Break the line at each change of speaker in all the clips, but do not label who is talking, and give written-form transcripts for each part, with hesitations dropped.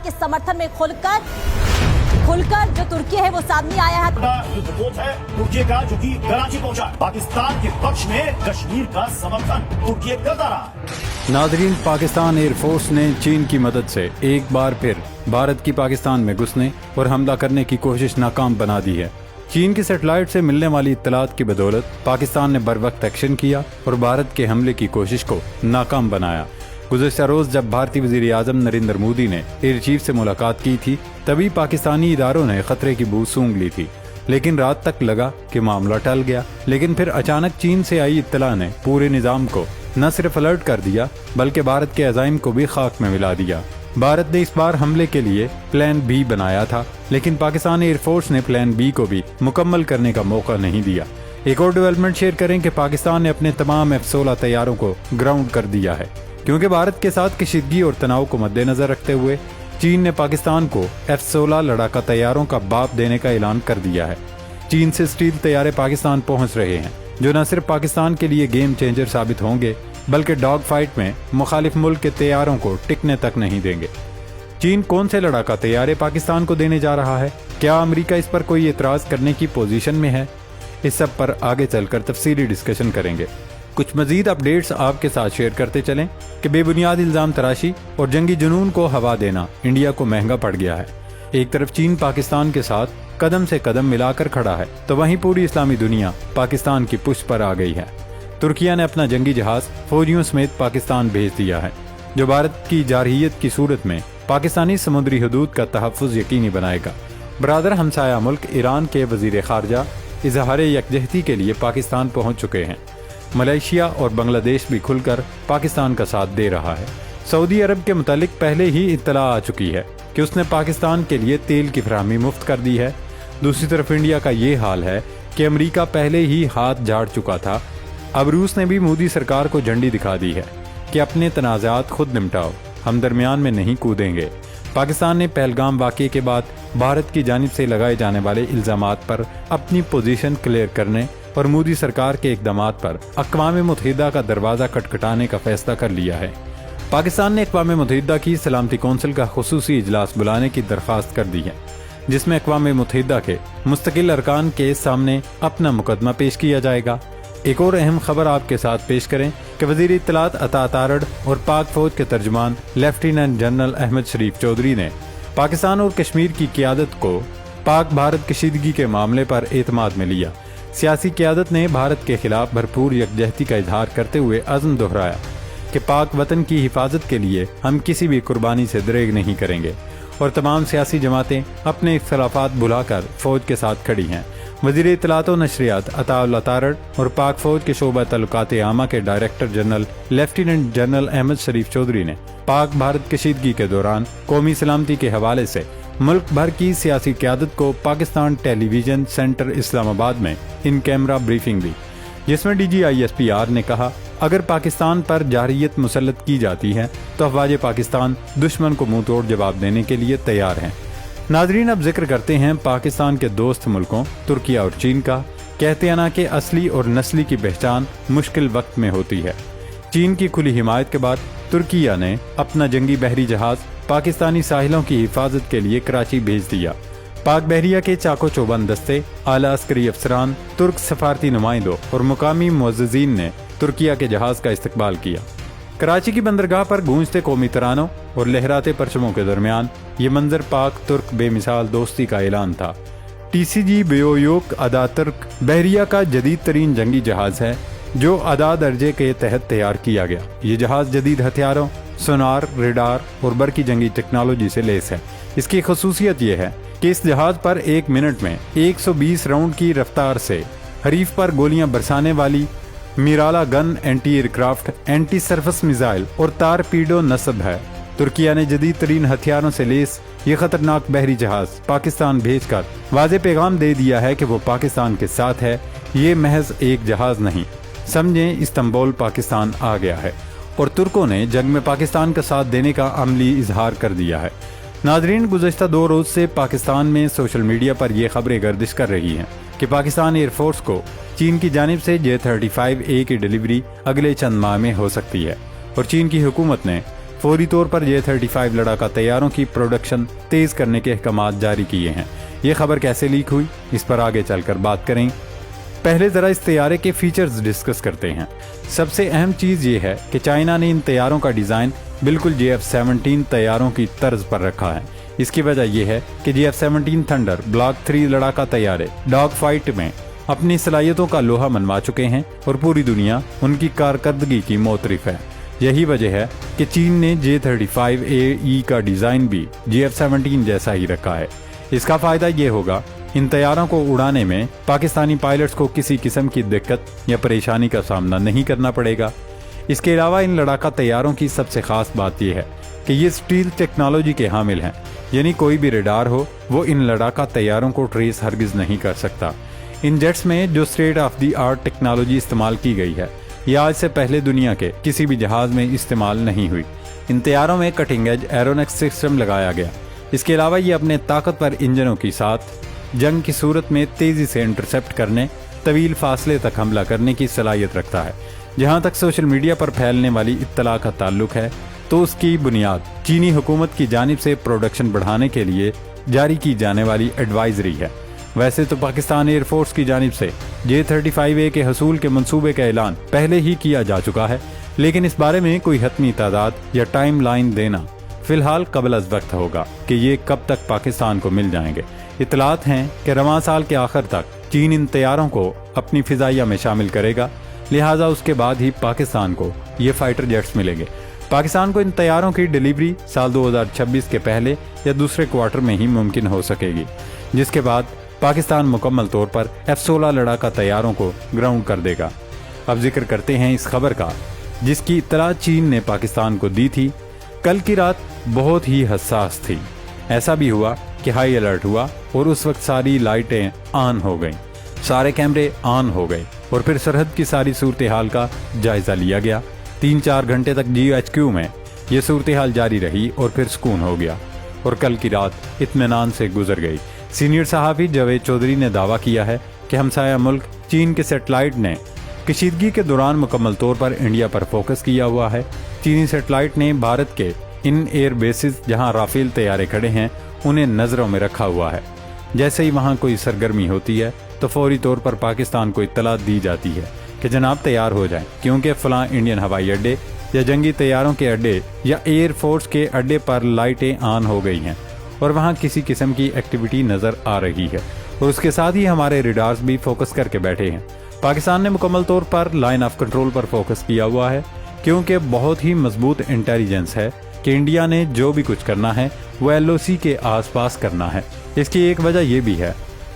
के समर्थन में खुलकर जो तुर्की है वो सामने आया है।
रिपोर्ट है तुर्की का जो कि कराची पहुंचा। पाकिस्तान के पक्ष में कश्मीर का समर्थन तुर्की करता रहा।
नादरीन, पाकिस्तान एयरफोर्स ने चीन की मदद से एक बार फिर भारत की पाकिस्तान में घुसने और हमला करने की कोशिश नाकाम बना दी है। चीन की सैटेलाइट से मिलने वाली इत्तलात की बदौलत पाकिस्तान ने बरवक्त एक्शन किया और भारत के हमले की कोशिश को नाकाम बनाया। गुज़श्ता रोज जब भारतीय वज़ीर आज़म नरेंद्र मोदी ने एयर चीफ से मुलाकात की थी, तभी पाकिस्तानी इदारों ने खतरे की बू सूंघ ली थी, लेकिन रात तक लगा कि मामला टल गया। लेकिन फिर अचानक चीन से आई इत्तला ने पूरे निज़ाम को न सिर्फ अलर्ट कर दिया बल्कि भारत के अज़ाइम को भी खाक में मिला दिया। भारत ने इस बार हमले के लिए प्लान बी बनाया था, लेकिन पाकिस्तान एयरफोर्स ने प्लान बी को भी मुकम्मल करने का मौका नहीं दिया। एक और डेवलपमेंट शेयर करें कि पाकिस्तान ने अपने तमाम F-16 तैयारों को ग्राउंड कर दिया है, क्योंकि भारत के साथ कशीदगी और तनाव को मद्देनजर रखते हुए चीन ने पाकिस्तान को F-16 लड़ाका तैयारों का बाप देने का ऐलान कर दिया है। चीन से स्टील तैयारे पाकिस्तान पहुंच रहे हैं, जो न सिर्फ पाकिस्तान के लिए गेम चेंजर साबित होंगे बल्कि डॉग फाइट में मुखालिफ मुल्क के तैयारों को टिकने तक नहीं देंगे। चीन कौन से लड़ाका तैयारे पाकिस्तान को देने जा रहा है? क्या अमेरिका इस पर कोई एतराज करने की पोजीशन में है? इस सब पर आगे चलकर तफसीली डिस्कशन करेंगे। कुछ मजीद अपडेट्स आपके साथ शेयर करते चलें कि बेबुनियाद इल्जाम तराशी और जंगी जुनून को हवा देना इंडिया को महंगा पड़ गया है। एक तरफ चीन पाकिस्तान के साथ कदम से कदम मिलाकर खड़ा है, तो वहीं पूरी इस्लामी दुनिया पाकिस्तान की पुश पर आ गई है। तुर्किया ने अपना जंगी जहाज फौजियों समेत पाकिस्तान भेज दिया है, जो भारत की जारहियत की सूरत में पाकिस्तानी समुद्री हदूद का तहफ़्फ़ुज़ यकीनी बनाएगा। बरादर हमसाया मुल्क ईरान के वज़ीर ख़ारजा इज़हार यकजहती के लिए पाकिस्तान पहुँच चुके हैं। मलेशिया और बांग्लादेश भी खुलकर पाकिस्तान का साथ दे रहा है। सऊदी अरब के मुतालिक पहले ही इत्तला आ चुकी है कि उसने पाकिस्तान के लिए तेल की फराहमी मुफ्त कर दी है। दूसरी तरफ इंडिया का ये हाल है कि अमेरिका पहले ही हाथ झाड़ चुका था। अब रूस ने भी मोदी सरकार को झंडी दिखा दी है कि अपने तनाज़ात खुद निपटाओ, हम दरमियान में नहीं कूदेंगे। पाकिस्तान ने पहलगाम वाक़े के बाद भारत की जानिब से लगाए जाने वाले इल्ज़ामात पर अपनी पोजीशन क्लियर करने और मोदी सरकार के इक़दामात पर अक़वाम मुत्तहिदा का दरवाज़ा खटखटाने का फैसला कर लिया है। पाकिस्तान ने अक़वाम मुत्तहिदा की सलामती कौंसिल का खुसूसी इजलास बुलाने की दरख्वास्त कर दी है, जिसमें अक़वाम मुत्तहिदा के मुस्तकिल अरकान के सामने अपना मुकदमा पेश किया जाएगा। एक और अहम खबर आपके साथ पेश करें कि वज़ीर इत्तलात अता तारड़ और पाक फौज के तर्जुमान लेफ्टिनेंट जनरल अहमद शरीफ चौधरी ने पाकिस्तान और कश्मीर की क़यादत को पाक भारत कशीदगी के मामले पर एतमाद में लिया। सियासी क़यादत ने भारत के खिलाफ भरपूर यकजहती का इजहार करते हुए अज़्म दोहराया कि पाक वतन की हिफाजत के लिए हम किसी भी कुर्बानी से दरेग नहीं करेंगे और तमाम सियासी जमातें अपने इख्तलाफात भुलाकर फौज के साथ खड़ी हैं। वज़ीर इत्तलात व नशरियात अता तारड़ और पाक फौज के शोबा तल्लुकात आमा के director general lieutenant general Ahmed Sharif Chaudhry ने पाक भारत कशीदगी के दौरान कौमी सलामती के हवाले से मुल्क भर की सियासी क़यादत को पाकिस्तान टेलीविजन सेंटर इस्लामाबाद में इन कैमरा ब्रीफिंग दी, जिसमें DGISPR ने कहा, अगर पाकिस्तान पर जारहियत मुसल्लत की जाती है तो अफवाज पाकिस्तान दुश्मन को मुंह तोड़ जवाब देने के लिए तैयार हैं। नाजरीन, अब जिक्र करते हैं पाकिस्तान के दोस्त मुल्कों तुर्किया और चीन का। कहते हैं ना कि असली और नस्ली की पहचान मुश्किल वक्त में होती है। चीन की खुली हिमायत के बाद तुर्किया ने अपना जंगी बहरी जहाज पाकिस्तानी साहिलों की हिफाजत के लिए कराची भेज दिया। पाक बहरिया के चाको चौबंद दस्ते, आला अस्करी अफसरान, तुर्क सफारती नुमाइंदों और मुकामी मुअज़्ज़िज़ीन ने तुर्किया के जहाज का इस्तकबाल किया। कराची की बंदरगाह पर गूंजते कौमी तरानों और लहराते परचमों के दरमियान ये मंजर पाक तुर्क बेमिसाल दोस्ती का ऐलान था। TCG बेओयोक अदा तुर्क बहरिया का जदीद तरीन जंगी जहाज है, जो अदा दर्जे के तहत तैयार किया गया। ये जहाज जदीद हथियारों, सोनार, रेडार और बरकी जंगी टेक्नोलॉजी से लेस है। इसकी खसूसियत यह है कि इस जहाज पर 1 मिनट में 120 राउंड की रफ्तार से हरीफ पर गोलियां बरसाने वाली मिराला gun anti aircraft, anti surface missile और तारपीडो नस्ब है। तुर्किया ने जदीद तरीन हथियारों से लेस ये खतरनाक बहरी जहाज पाकिस्तान भेजकर वाज़े पैगाम दे दिया है कि वो पाकिस्तान के साथ है। ये महज एक जहाज नहीं, समझें इस्तांबुल पाकिस्तान आ गया है और तुर्कों ने जंग में पाकिस्तान का साथ देने का अमली इजहार कर दिया है। नाजरीन, गुज़श्ता 2 रोज से पाकिस्तान में सोशल मीडिया पर यह खबरें गर्दिश कर रही हैं कि पाकिस्तान एयरफोर्स को चीन की जानिब से J-35A की डिलीवरी अगले चंद माह में हो सकती है और चीन की हुकूमत ने फौरी तौर पर J-35 लड़ाका तैयारों की प्रोडक्शन तेज करने के अहकाम जारी किए हैं। ये खबर कैसे लीक हुई, इस पर आगे चलकर बात करें। पहले जरा इस तैयारे के फीचर्स डिस्कस करते हैं। सबसे अहम चीज ये है कि चाइना ने इन तैयारों का डिजाइन बिल्कुल JF-17 तैयारों की तर्ज पर रखा है। इसकी वजह यह है कि JF-17 थंडर ब्लॉक 3 लड़ाका तैयारे डॉग फाइट में अपनी सलाहियतों का लोहा मनवा चुके हैं और पूरी दुनिया उनकी कारकर्दगी की मोतरिफ है। यही वजह है कि चीन ने J-35AE का डिजाइन भी JF-17 जैसा ही रखा है। इसका फायदा ये होगा, इन तैयारों को उड़ाने में पाकिस्तानी पायलट्स को किसी किस्म की दिक्कत या परेशानी का सामना नहीं करना पड़ेगा। इसके अलावा इन लड़ाका तैयारों की सबसे खास बात यह है कि ये स्टील टेक्नोलॉजी के हामिल हैं, यानी कोई भी रेडार हो वो इन लड़ाका तैयारों को ट्रेस हरगिज नहीं कर सकता। इन जेट्स में जो state of the art technology इस्तेमाल की गई है, ये आज से पहले दुनिया के किसी भी जहाज में इस्तेमाल नहीं हुई। इन तैयारों में कटिंग एज एरोनॉटिक्स सिस्टम लगाया गया। इसके अलावा ये अपने ताकतवर इंजनों के साथ जंग की सूरत में तेजी से इंटरसेप्ट करने, तवील फासले तक हमला करने की सलाहियत रखता है। जहां तक सोशल मीडिया पर फैलने वाली इत्तला का ताल्लुक है, तो उसकी बुनियाद चीनी हुकूमत की जानिब से प्रोडक्शन बढ़ाने के लिए जारी की जाने वाली एडवाइजरी है। वैसे तो पाकिस्तान एयर फोर्स की जानिब से J-35A के हसूल के मंसूबे का ऐलान पहले ही किया जा चुका है, लेकिन इस बारे में कोई हतमी तादाद या टाइम लाइन देना फिलहाल कबल अज़ वक्त होगा कि ये कब तक पाकिस्तान को मिल जाएंगे। इतलात हैं कि रवां साल के आखिर तक चीन इन तैयारों को अपनी फिजाइया में शामिल करेगा, लिहाजा उसके बाद ही पाकिस्तान को ये फाइटर जेट्स मिलेंगे। पाकिस्तान को इन तैयारों की डिलीवरी साल 2026 के पहले या दूसरे क्वार्टर में ही मुमकिन हो सकेगी, जिसके बाद पाकिस्तान मुकम्मल तौर पर F-16 लड़ाका तैयारों को ग्राउंड कर देगा। अब जिक्र करते हैं इस खबर का, जिसकी इत्तला चीन ने पाकिस्तान को दी थी। कल की रात बहुत ही हसास थी। ऐसा भी हुआ कि हाई अलर्ट हुआ और उस वक्त सारी लाइटें ऑन हो गईं, सारे कैमरे ऑन हो गए और फिर सरहद की सारी सूरत हाल का जायजा लिया गया। 3-4 घंटे तक GHQ में ये सूरत हाल जारी रही और फिर सुकून हो गया और कल की रात इत्मीनान से गुजर गई। सीनियर सहाफ़ी जावेद चौधरी ने दावा किया है कि हमसाया मुल्क चीन के सैटेलाइट ने कशीदगी के दौरान मुकम्मल तौर पर इंडिया पर फोकस किया हुआ है। चीनी सैटेलाइट ने भारत के इन एयर बेसिस जहां राफेल तैयारे खड़े हैं उन्हें नज़रों में रखा हुआ है। जैसे ही वहां कोई सरगर्मी होती है तो फौरी तौर पर पाकिस्तान को इत्तला दी जाती है कि जनाब तैयार हो जाएं, क्योंकि फलां इंडियन हवाई अड्डे या जंगी तैयारों के अड्डे या एयर फोर्स के अड्डे पर लाइटें ऑन हो गई हैं और वहाँ किसी किस्म की एक्टिविटी नज़र आ रही है और उसके साथ ही हमारे रेडार्स भी फोकस करके बैठे हैं। पाकिस्तान ने मुकम्मल तौर पर लाइन ऑफ कंट्रोल पर फोकस किया हुआ है, क्योंकि बहुत ही मजबूत इंटेलिजेंस है कि इंडिया ने जो भी कुछ करना है वो LOC के आसपास करना है। इसकी एक वजह यह भी है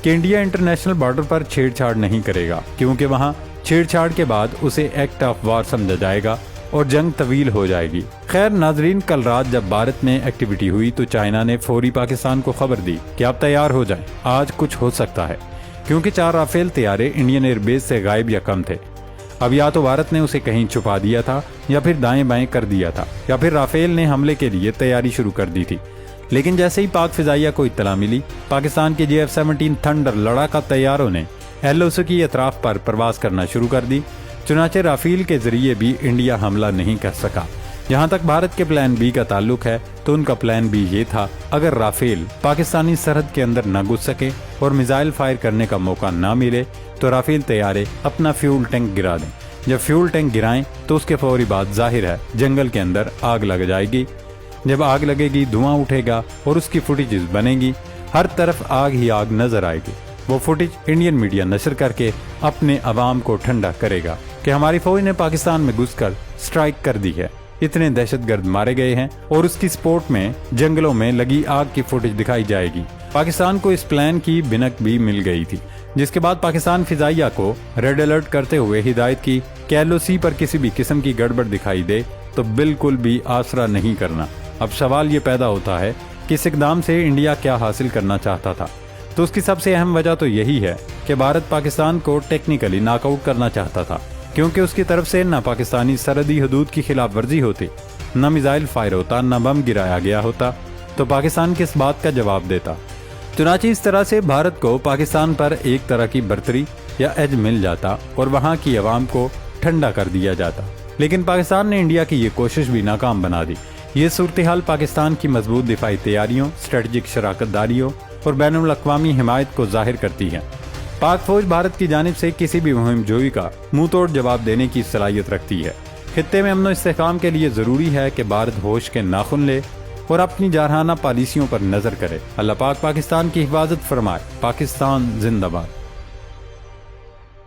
कि इंडिया इंटरनेशनल बॉर्डर पर छेड़छाड़ नहीं करेगा, क्योंकि वहाँ छेड़छाड़ के बाद उसे एक्ट ऑफ वार समझा जाएगा और जंग तवील हो जाएगी। खैर नाजरीन, कल रात जब भारत में एक्टिविटी हुई तो चाइना ने फौरी पाकिस्तान को खबर दी कि आप तैयार हो जाएं, आज कुछ हो सकता है, क्योंकि 4 राफेल तैयारे इंडियन एयरबेस से गायब या कम थे। अब या तो भारत ने उसे कहीं छुपा दिया था या फिर दाएं बाएं कर दिया था या फिर राफेल ने हमले के लिए तैयारी शुरू कर दी थी। लेकिन जैसे ही पाक फिजाइया को इत्तला मिली, पाकिस्तान के JF-17 थंडर लड़ाका तैयारों ने LOC की अतराफ पर प्रवास करना शुरू कर दी। चुनाचे राफेल के जरिए भी इंडिया हमला नहीं कर सका। जहां तक भारत के प्लान बी का ताल्लुक है तो उनका प्लान बी ये था, अगर राफेल पाकिस्तानी सरहद के अंदर न घुस सके और मिसाइल फायर करने का मौका न मिले तो राफेल तैयारे अपना फ्यूल टैंक गिरा दें। जब फ्यूल टैंक गिराएं तो उसके फौरी बाद जाहिर है जंगल के अंदर आग लग जाएगी। जब आग लगेगी धुआं उठेगा और उसकी फुटेजेस बनेगी, हर तरफ आग ही आग नजर आएगी। वो फुटेज इंडियन मीडिया नशर करके अपने अवाम को ठंडा करेगा कि हमारी फौज ने पाकिस्तान में घुसकर स्ट्राइक कर दी है, इतने दहशतगर्द मारे गए हैं, और उसकी सपोर्ट में जंगलों में लगी आग की फुटेज दिखाई जाएगी। पाकिस्तान को इस प्लान की बिनक भी मिल गई थी, जिसके बाद पाकिस्तान फिजाइया को रेड अलर्ट करते हुए हिदायत की कि LOC पर किसी भी किस्म की गड़बड़ दिखाई दे तो बिल्कुल भी आसरा नहीं करना। अब सवाल ये पैदा होता है कि इस इकदाम से इंडिया क्या हासिल करना चाहता था। तो उसकी सबसे अहम वजह तो यही है कि भारत पाकिस्तान को टेक्निकली नॉकआउट करना चाहता था, क्योंकि उसकी तरफ से न पाकिस्तानी सरहदी हदूद की खिलाफ वर्जी होती, न मिसाइल फायर होता, न बम गिराया गया होता, तो पाकिस्तान किस बात का जवाब देता। चुनांचे इस तरह से भारत को पाकिस्तान पर एक तरह की बर्तरी या एज मिल जाता और वहाँ की आवाम को ठंडा कर दिया जाता। लेकिन पाकिस्तान ने इंडिया की ये कोशिश भी नाकाम बना दी। یہ صورتحال پاکستان کی مضبوط دفاعی تیاریوں، اسٹریٹجک شراکت داریوں اور بین الاقوامی حمایت کو ظاہر کرتی ہے۔ پاک فوج بھارت کی جانب سے کسی بھی مہم جوئی کا منہ توڑ جواب دینے کی صلاحیت رکھتی ہے۔ خطے میں امن و استحکام کے لیے ضروری ہے کہ بھارت ہوش کے ناخن لے اور اپنی جارحانہ پالیسیوں پر نظر کرے۔ اللہ پاک پاکستان کی حفاظت فرمائے۔ پاکستان زندہ باد۔